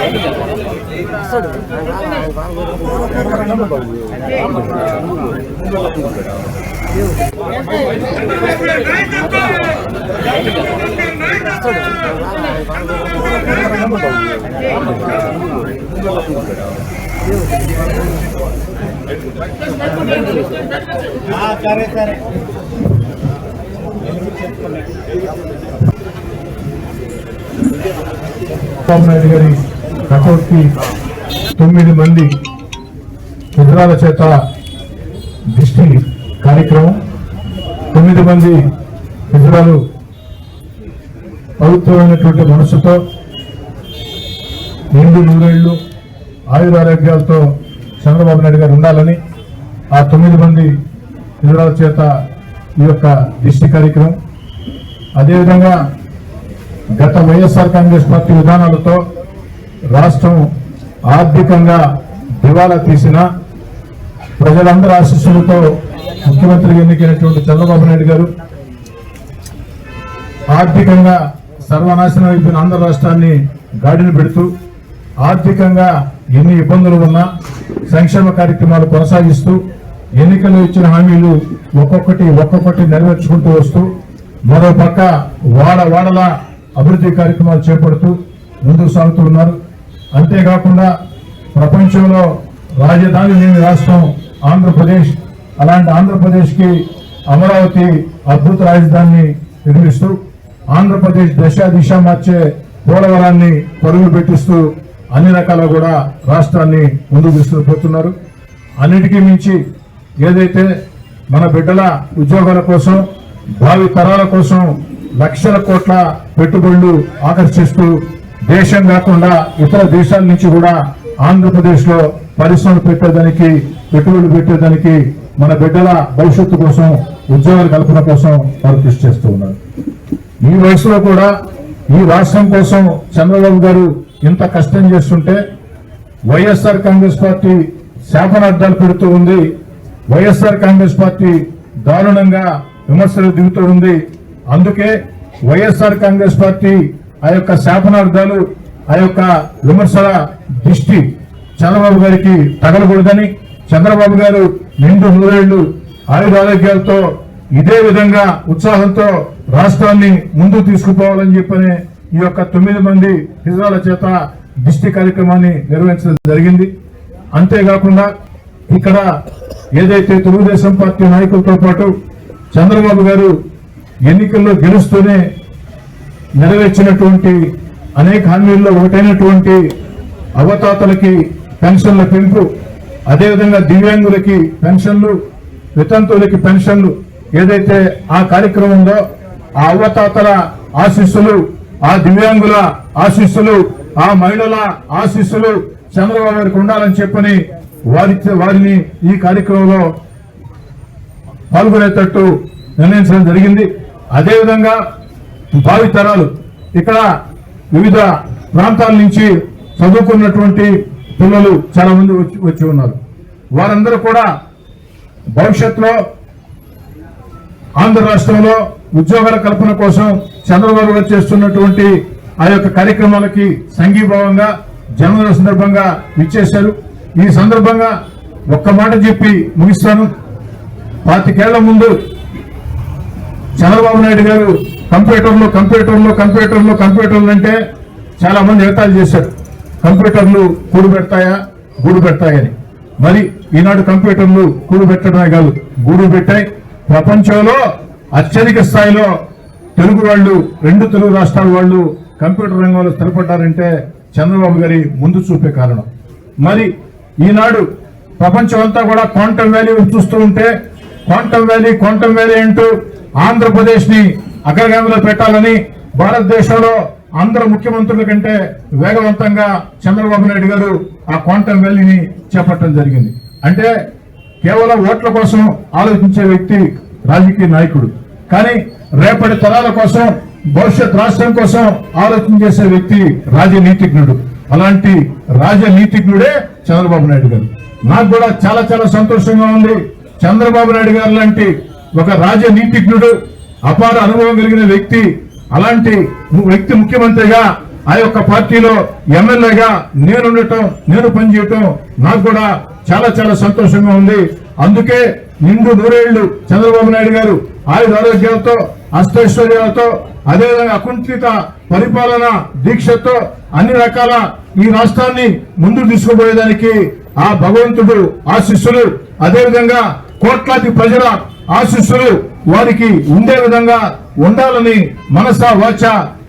సరే నాయుడు గారి కటౌట్ కి 9 మంది విగ్రహాల చేత దిష్టి కార్యక్రమం. 9 మంది విగ్రహాలు పవిత్రమైనటువంటి మనసుతో నిండు నూరేళ్లు ఆయురారోగ్యాలతో చంద్రబాబు నాయుడు గారు ఉండాలని ఆ 9 మంది విగ్రహాల చేత ఈ యొక్క దిష్టి కార్యక్రమం. అదేవిధంగా గత వైఎస్ఆర్ కాంగ్రెస్ పార్టీ విధానాలతో రాష్ట్రం ఆర్థికంగా దివాలా తీసిన ప్రజలందరి ఆశీస్సులతో ముఖ్యమంత్రిగా ఎన్నికైనటువంటి చంద్రబాబు నాయుడు గారు ఆర్థికంగా సర్వనాశనం అయిపోయిన ఆంధ్ర రాష్ట్రాన్ని గాడిన పెడుతూ ఆర్థికంగా ఎన్ని ఇబ్బందులు ఉన్నా సంక్షేమ కార్యక్రమాలు కొనసాగిస్తూ ఎన్నికల్లో ఇచ్చిన హామీలు ఒక్కొక్కటి నెరవేర్చుకుంటూ వస్తూ మరోపక్క వాడలా అభివృద్ధి కార్యక్రమాలు చేపడుతూ ముందుకు సాగుతూ ఉన్నారు. అంతేకాకుండా ప్రపంచంలో రాజధాని లేని రాష్ట్రం ఆంధ్రప్రదేశ్. అలాంటి ఆంధ్రప్రదేశ్ కి అమరావతి అద్భుత రాజధానిని నిర్మిస్తూ ఆంధ్రప్రదేశ్ దిశ మార్చే పోలవరాన్ని పరుగులు పెట్టిస్తూ అన్ని రకాల కూడా రాష్ట్రాన్ని ముందుకు తీసుకుపోతున్నారు. అన్నిటికీ మించి ఏదైతే మన బిడ్డల ఉద్యోగాల కోసం భావి తరాల కోసం లక్షల కోట్ల పెట్టుబడులు ఆకర్షిస్తూ దేశం కాకుండా ఇతర దేశాల నుంచి కూడా ఆంధ్రప్రదేశ్ లో పరిశ్రమలు పెట్టేదానికి పెట్టుబడులు పెట్టేదానికి మన బిడ్డల భవిష్యత్తు కోసం ఉద్యోగాల కల్పన కోసం వారు కృషి చేస్తూ ఉన్నారు. ఈ వయసులో కూడా ఈ రాష్ట్రం కోసం చంద్రబాబు గారు ఇంత కష్టం చేస్తుంటే వైఎస్ఆర్ కాంగ్రెస్ పార్టీ శాపనార్థాలు పెడుతూ ఉంది. వైఎస్ఆర్ కాంగ్రెస్ పార్టీ దారుణంగా విమర్శలు దిగుతూ ఉంది. అందుకే వైఎస్ఆర్ కాంగ్రెస్ పార్టీ ఆ యొక్క శాపనార్థాలు ఆ యొక్క విమర్శల దృష్టి చంద్రబాబు గారికి తగలకూడదని చంద్రబాబు గారు నిండు నూరేళ్లు ఆయురారోగ్యాలతో ఇదే విధంగా ఉత్సాహంతో రాష్ట్రాన్ని ముందుకు తీసుకుపోవాలని చెప్పని ఈ యొక్క 9 మంది హిజ్రాల చేత దిష్టి కార్యక్రమాన్ని నిర్వహించడం జరిగింది. అంతేకాకుండా ఇక్కడ ఏదైతే తెలుగుదేశం పార్టీ నాయకులతో పాటు చంద్రబాబు గారు ఎన్నికల్లో గెలుస్తూనే నెరవేర్చినటువంటి అనేక హామీల్లో ఒకటైనటువంటి అవతాతలకి పెన్షన్ల పెంపు, అదేవిధంగా దివ్యాంగులకి పెన్షన్లు, వితంతువులకి పెన్షన్లు ఏదైతే ఆ కార్యక్రమం ఉందో ఆ అవతాతల ఆశీస్సులు, ఆ దివ్యాంగుల ఆశీస్సులు, ఆ మహిళల ఆశీస్సులు చంద్రబాబు గారికి ఉండాలని చెప్పని వారిని ఈ కార్యక్రమంలో పాల్గొనేటట్టు నిర్ణయించడం జరిగింది. అదేవిధంగా భావి తరాలు ఇక్కడ వివిధ ప్రాంతాల నుంచి చదువుకున్నటువంటి పిల్లలు చాలా మంది వచ్చి ఉన్నారు. వారందరూ కూడా భవిష్యత్తులో ఆంధ్ర రాష్ట్రంలో ఉద్యోగాల కల్పన కోసం చంద్రబాబు గారు చేస్తున్నటువంటి ఆ యొక్క కార్యక్రమాలకి సంఘీభావంగా జన్మదిన సందర్భంగా ఇచ్చేశారు. ఈ సందర్భంగా ఒక్క మాట చెప్పి ముగిస్తాను. 25 ఏళ్ల ముందు చంద్రబాబు నాయుడు గారు కంప్యూటర్లు అంటే చాలా మంది ఎగతాళి చేశారు. కంప్యూటర్లు కూడు పెడతాయని. మరి ఈనాడు కంప్యూటర్లు కూడు పెట్టడమే కాదు, గూడు పెట్టాయి. ప్రపంచంలో అత్యధిక స్థాయిలో తెలుగు వాళ్ళు, 2 తెలుగు రాష్ట్రాల వాళ్ళు కంప్యూటర్ రంగంలో స్థిరపడ్డారంటే చంద్రబాబు గారి ముందు చూపే కారణం. మరి ఈనాడు ప్రపంచం అంతా కూడా క్వాంటమ్ వ్యాలీ చూస్తూ ఉంటే క్వాంటమ్ వ్యాలీ అంటూ ఆంధ్రప్రదేశ్ ని అగ్రగామిలో పెట్టాలని భారతదేశంలో అందరు ముఖ్యమంత్రుల కంటే వేగవంతంగా చంద్రబాబు నాయుడు గారు ఆ క్వాంటమ్ వ్యాలీని చేపట్టడం జరిగింది. అంటే కేవలం ఓట్ల కోసం ఆలోచించే వ్యక్తి రాజకీయ నాయకుడు, కానీ రేపటి తరాల కోసం, భవిష్యత్ రాష్ట్రం కోసం ఆలోచన చేసే వ్యక్తి రాజనీతిజ్ఞుడు. అలాంటి రాజనీతిజ్ఞుడే చంద్రబాబు నాయుడు గారు. నాకు కూడా చాలా చాలా సంతోషంగా ఉంది. చంద్రబాబు నాయుడు గారు లాంటి ఒక రాజనీతిజ్ఞుడు, అపార అనుభవం కలిగిన వ్యక్తి, అలాంటి వ్యక్తి ముఖ్యమంత్రిగా ఆ యొక్క పార్టీలో ఎమ్మెల్యేగా నేనుండటం, నేను పనిచేయటం నాకు కూడా చాలా చాలా సంతోషంగా ఉంది. అందుకే నిండు నూరేళ్లు చంద్రబాబు నాయుడు గారు ఆయుర ఆరోగ్యాలతో, అష్టైశ్వర్యాలతో, అదేవిధంగా అకుంఠిత పరిపాలన దీక్షతో అన్ని రకాల ఈ రాష్ట్రాన్ని ముందుకు తీసుకుపోయేదానికి ఆ భగవంతుడు ఆశీస్సులు, అదేవిధంగా కోట్లాది ప్రజల ఆశీస్సులు వారికి ఉండే విధంగా ఉండాలని మనసా వాచ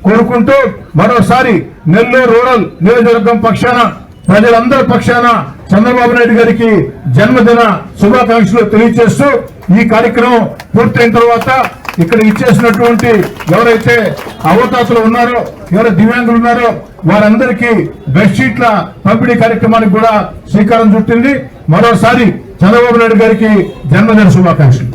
కోరుకుంటూ మరోసారి నెల్లూరు రూరల్ నియోజకవర్గం పక్షాన, ప్రజలందరి పక్షాన చంద్రబాబు నాయుడు గారికి జన్మదిన శుభాకాంక్షలు తెలియజేస్తూ ఈ కార్యక్రమం పూర్తయిన తర్వాత ఇక్కడ ఇచ్చేసినటువంటి ఎవరైతే అవతాతలు ఉన్నారో, ఎవరు దివ్యాంగులు ఉన్నారో వారందరికీ బెడ్షీట్ల పంపిణీ కార్యక్రమానికి కూడా శ్రీకారం చుట్టింది. మరోసారి చంద్రబాబు నాయుడు గారికి జన్మదిన శుభాకాంక్షలు.